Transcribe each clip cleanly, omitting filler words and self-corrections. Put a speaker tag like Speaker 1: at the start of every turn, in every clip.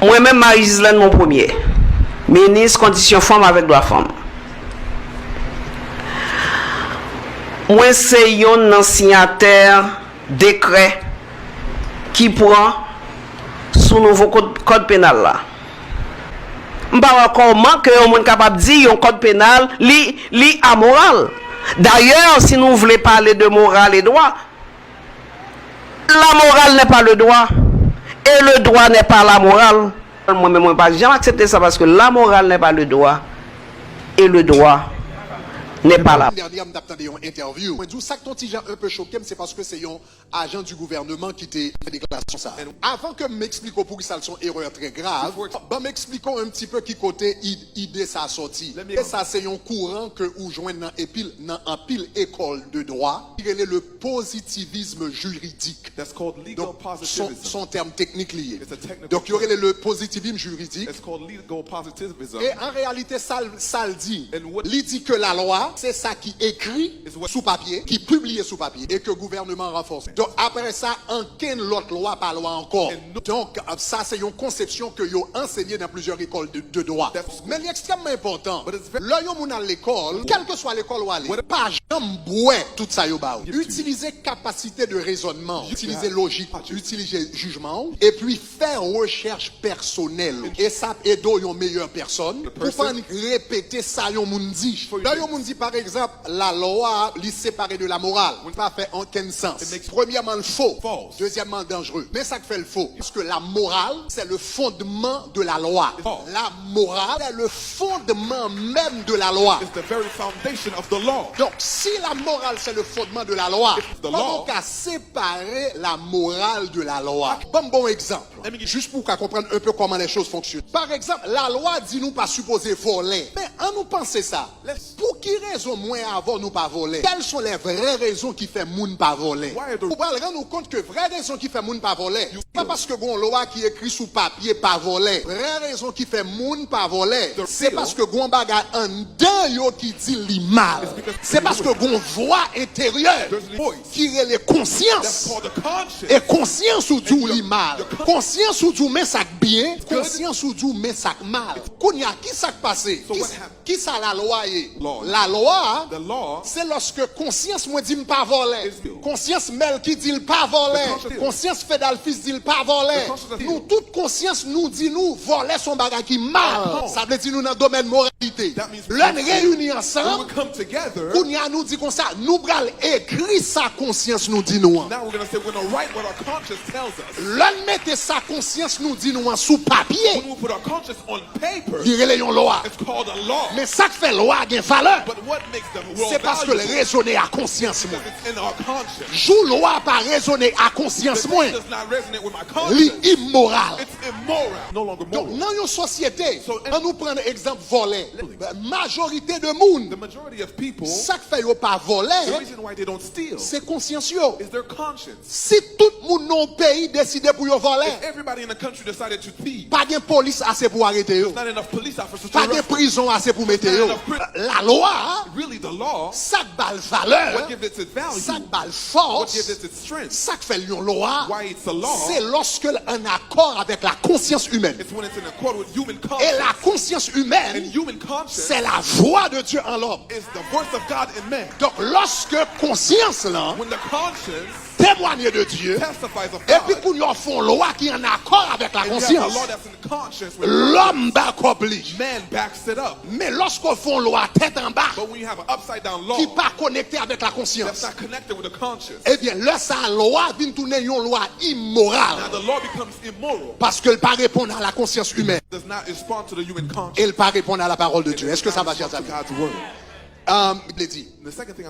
Speaker 1: Moi-même, Marie-Gislaine, mon premier. Ministre condition femme avec droit femme. Moi, c'est un signataire décret qui prend sous nouveau code pénal là. Je ne sais pas comment que on est capable de dire un code pénal li amoral. D'ailleurs, si nous voulons parler de morale et droit, la morale n'est pas le droit et le droit n'est pas la morale. Moi-même, je ne peux pas jamais accepter ça parce que la morale n'est pas le droit et le droit n'est pas là.
Speaker 2: Dernière, je une interview. Je dis ça que ton petit un peu choqué, c'est parce que c'est un agent du gouvernement qui t'a fait déclaration ça. Avant que m'explique pour qui ça sont erreur très grave, m'expliquons un petit peu qui côté idée ça sorti. Et ça c'est un courant que ou joindre dans un pile école de droit, qui est le positivisme juridique. Donc, son terme technique lié. Donc il y aurait le positivisme juridique. Et en réalité ça le dit. Il dit que la loi c'est ça qui écrit sous papier, qui publie sous papier et que le gouvernement renforce. Donc après ça, en quelle l'autre loi par loi encore. Donc ça c'est une conception que vous enseignez dans plusieurs écoles de droit. Mais l'extrêmement important, là vous à l'école, quelle que soit l'école où aller, pas jamais tout ça yo ba. Utiliser capacité de raisonnement, utiliser logique, utiliser jugement et puis faire recherche personnelle. Et ça aide une meilleure personne pour pas répéter ça yon moun dit. Là yon moun dit par exemple, la loi li séparée de la morale. On ne pas faire aucun sens. Premièrement, le faux. Deuxièmement, dangereux. Mais ça fait le faux. Parce que la morale, c'est le fondement de la loi. La morale, c'est le fondement même de la loi. Donc, si la morale, c'est le fondement de la loi, comment on peut séparer la morale de la loi? Bon exemple. Juste pour qu'on comprenne un peu comment les choses fonctionnent. Par exemple, la loi dit nous pas supposé voler. Mais en nous penser ça, pour qui raison moins avant nous pas voler? Quelles sont les vraies raisons qui fait moun pas voler? Vous allez rendre compte que vraies raisons qui fait moun pas voler, pas parce que gon loi qui écrit sous papier pas voler. Vraie raison qui fait moun pas voler, c'est parce que gon bagay en dedans yo qui dit li mal. C'est parce que gon voix intérieure qui est les consciences. Et conscience ou dit li mal. Conscience ou dit mais ça bien, conscience ou dit mais ça mal. Kounya qui ça passé? Qui ça la loi est? La loi, c'est lorsque conscience moi dit pas voler. Conscience Mel qui dit pas voler. Conscience Fedal fils dit pas voler. Nous toute conscience nous dit nous voler son bagage qui mal. Ça veut dire nous dans le domaine moralité. L'un réunis ensemble. Kounya nous dit comme ça, nous bral écrit sa conscience nous dit nous. L'un mette sa conscience nous dit nous sous papier. Il est une loi. Mais ça fait loi a une valeur. C'est parce que le raisonner à conscience moins. Joue loi pas raisonner à conscience moins. L'immoral. Donc dans une société, on nous prend exemple voler. Majorité de monde. Ça fait yo pas voler. C'est consciencieux. Si tout le monde dans le pays décide pour yo voler. Pas de police assez pour arrêter yo. Pas de prison assez pour mettre yo. La loi, ça balle valeur, ça balle force, ça fait une loi, c'est lorsque en accord avec la conscience humaine. Et la conscience humaine, c'est la voix de Dieu en l'homme. Donc lorsque conscience là, témoigner de Dieu, et puis pour nous faire une loi qui est en accord avec la conscience, l'homme oblige. Mais lorsqu'on fait une loi tête en bas, qui n'est pas connectée avec la conscience, eh bien, là, sa loi vient tourner une loi immorale. Parce qu'elle ne pas répondre à la conscience humaine. Elle ne pas répondre à la parole de Dieu. Est-ce que ça va, chers amis? Il dit,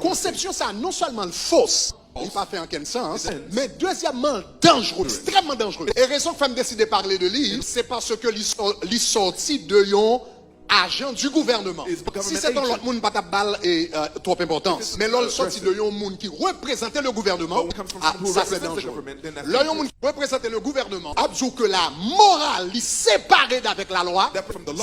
Speaker 2: conception, ça non seulement fausse, il pas fait en quel sens, mais deuxièmement dangereux, extrêmement dangereux. Et raison que femme décide de parler de lui, c'est parce que il sorti de yon agent du gouvernement. Si c'est dans l'autre monde, pas ta balle est trop importance. Mais l'autre sorti de yon monde qui représentait le gouvernement, ça c'est dangereux. L'autre monde qui représentait le gouvernement, absou que la morale est séparée d'avec la loi,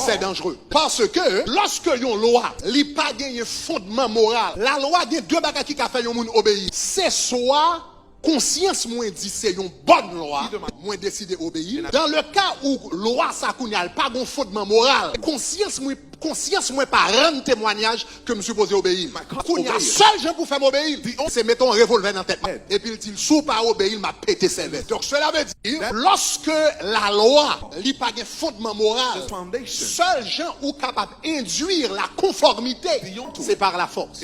Speaker 2: c'est dangereux. Parce que lorsque yon loi, li pas gagné fondement moral, la loi des deux bagages qui a fait yon monde obéir. C'est soit conscience moins dit c'est une bonne loi, moins décidé obéir. Dans le cas où loi ça kounyal pas gon fondement moral, conscience moins pas rendre témoignage que me supposé obéir. Kounya seul gens pour faire obéir, c'est mettons un revolver dans tête et puis il dit sous pas obéir m'a pété cervelle. Donc cela veut dire lorsque la loi li pas gen fondement moral, seul gens ou capable induire la conformité, c'est par la force.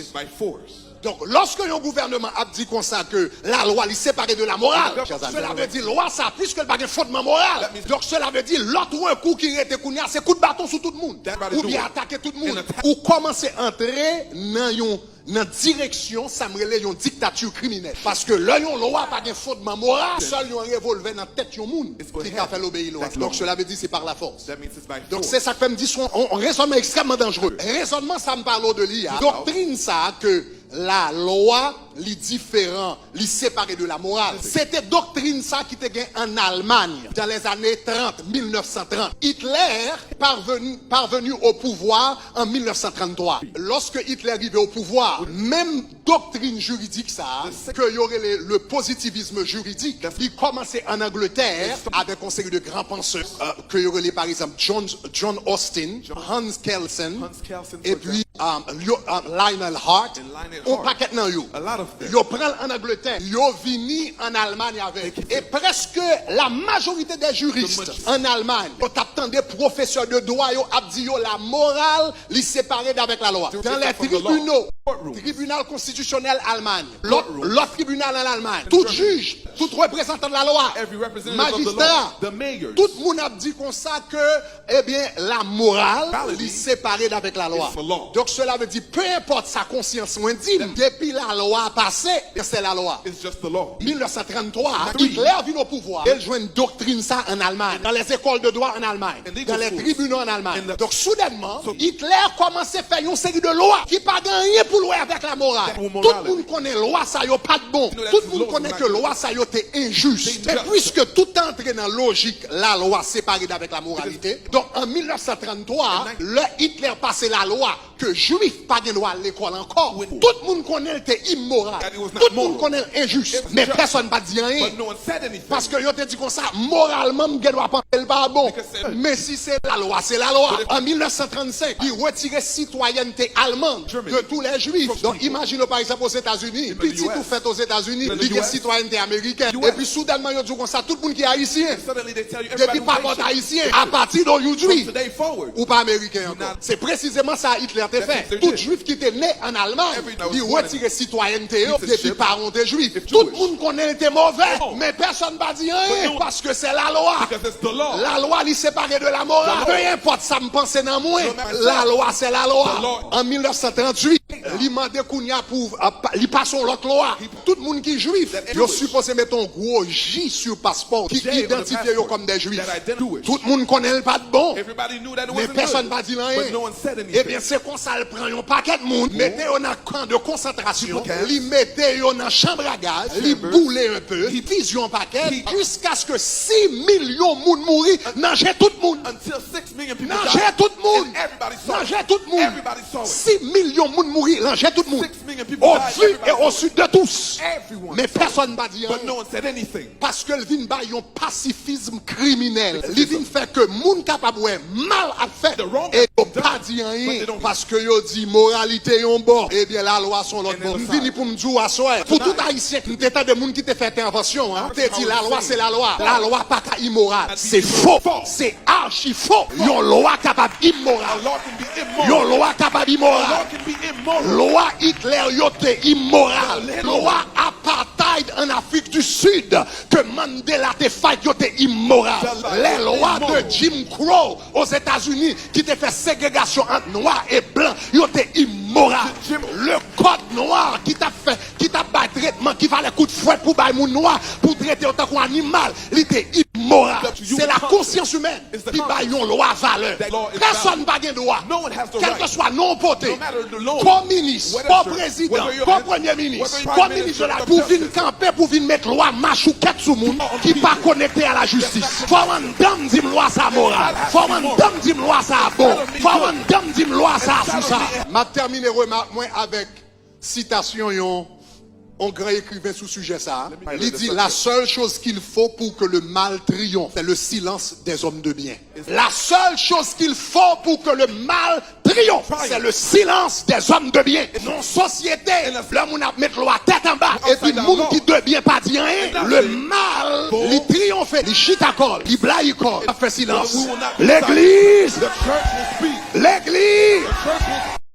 Speaker 2: Donc, lorsque un gouvernement a dit comme ça que la loi est séparée de la morale, cela veut dire loi ça, puisque le pas de fondement moral. Donc, cela veut dire l'autre un coup qui était kounya, c'est coup de bâton sur tout le monde. Ou bien attaquer tout le monde. Ou commencer à entrer dans direction, ça me relève une dictature criminelle. Parce que là, yon loi pas de fondement moral, seul yon revolver dans la tête yon monde qui a fait l'obéir loi. Donc, cela veut dire c'est par la force. Donc, c'est ça que fait me dire un raisonnement extrêmement dangereux. Raisonnement, ça me parle de l'IA. Doctrine ça que la loi li différent, li séparé de la morale. C'était doctrine ça qui était gain en Allemagne dans les années 30, 1930. Hitler parvenu au pouvoir en 1933. Lorsque Hitler arrivait au pouvoir, même doctrine juridique ça, que y aurait le positivisme juridique, il commençait en Angleterre avec un série de grands penseurs, que y aurait par exemple John Austin, Hans Kelsen, et puis Lionel Hart. On paquet nan yo. Yo prend en Angleterre, yo vini en Allemagne avec. Et presque la majorité des juristes en Allemagne, on t'attend des professeurs de droit, yo a dit yo la morale li séparée d'avec la loi. Dans les tribunaux, tribunal constitutionnel Allemagne, l'autre tribunal en Allemagne, tout juge, tout représentant de la loi, magistrat, tout le monde a dit comme ça que, eh bien, la morale li séparée d'avec la loi. Donc cela veut dire, peu importe sa conscience moins dit, depuis la loi passée, c'est la loi. 1933, Hitler vient au pouvoir. Il joue une doctrine ça en Allemagne, dans les écoles de droit en Allemagne, dans les tribunaux en Allemagne. Donc soudainement, Hitler commence à faire une série de lois qui pas rien pour louer avec la morale. Tout le monde connaît loi ça yo pas de bon. Tout le monde connaît que loi ça yo était injuste. Et puisque tout entre dans logique, la loi séparée d'avec la moralité. Donc en 1933, le Hitler passait la loi que juif pas de loi à l'école encore. Tout le monde connaît était immoral. Tout le monde connaît injuste. Mais personne pas dit rien. Parce que yo te dit comme ça, moralement, m'ge doit penser le pas bon. Mais si c'est la loi, c'est la loi. En 1935, il retirait citoyenneté allemande de tous les juifs. Donc imagine par exemple aux États-Unis, petit tout fait aux États-Unis, il y a citoyenneté américaine. Et puis soudainement, yo dit comme ça, tout le monde qui est haïtien. Depuis pas contre haïtien, à partir d'aujourd'hui, ou pas américain encore. C'est précisément ça Hitler t'a fait. Tout juif qui était né en Allemagne, il retirait citoyenneté depuis parents des juifs. Tout le monde connaît était mauvais, mais personne va dire rien parce que c'est la loi. La loi li séparée de la morale. Peu importe ça me pense dans moi, la loi c'est la loi. En 1938, li mandé kounya pour li passon l'autre loi. Tout le monde qui est juif, yo supposé mettre un gros J sur passeport qui identifie yo comme des juifs. Tout le monde connaît pas de bon. Mais personne va dire rien. Eh bien c'est comme ça le prend un paquet de monde, mettez yo dans camp de concentration, li mettez yo dans chambre à gaz, li boule un peu, li vision un paquet jusqu'à ce que 6 millions de monde mourir, nager tout le monde. Nager tout le monde. Nager tout le monde. 6 millions de monde mourir, nager tout le monde. Au vu et au sud de tous. Mais personne n'a dit rien. Parce que le vin ba yon pacifisme criminel. Le vin fait que moun capable mal à faire et yon pas dit rien parce que yon dit moralité yon bon. Eh bien la loi son l'autre bon. Vini pour me dire à soi. Pour tout haïtien, t'étais des moun qui te fait intervention, hein. T'es dit la loi c'est la loi. La loi pas immoral. C'est faux. C'est archi faux. Yon loi capable immoral. Yon loi capable immoral. Loi Hitler yote immoral. Loi apartheid en Afrique du Sud que Mandela te fait yote immoral. Les lois de Jim Crow aux États-Unis qui te fait ségrégation entre noirs et blancs yote immoral. Le code noir qui t'a fait, qui t'a bat traitement, qui va les coups de fouet pour bailler mon noir, pour traiter autant qu'un animal, il était immoral. C'est la conscience humaine qui baille une loi valeur. Personne n'a pas de droit. Quel que soit non voté, comme ministre, comme président, comme premier ministre, comme ministre de la pour venir camper, pour venir mettre loi marche ou quête sous monde qui pas connecté à la justice. Faut un dame dit loi ça moral. Faut un dame dit loi ça bon. Faut un dame dit loi ça sous ça. M'a terminé remarque moi avec citation yon un grand écrivain sous sujet ça. Il dit la seule chose qu'il faut pour que le mal triomphe, c'est le silence des hommes de bien. La seule chose qu'il faut pour que le mal triomphe, c'est le silence des hommes de bien. Non société, l'homme on a mettre la tête en bas. Et puis le monde qui de bien pas dire rien, le mal, il triomphe, il chitakol, il blaïkol, il fait silence. L'église, l'église.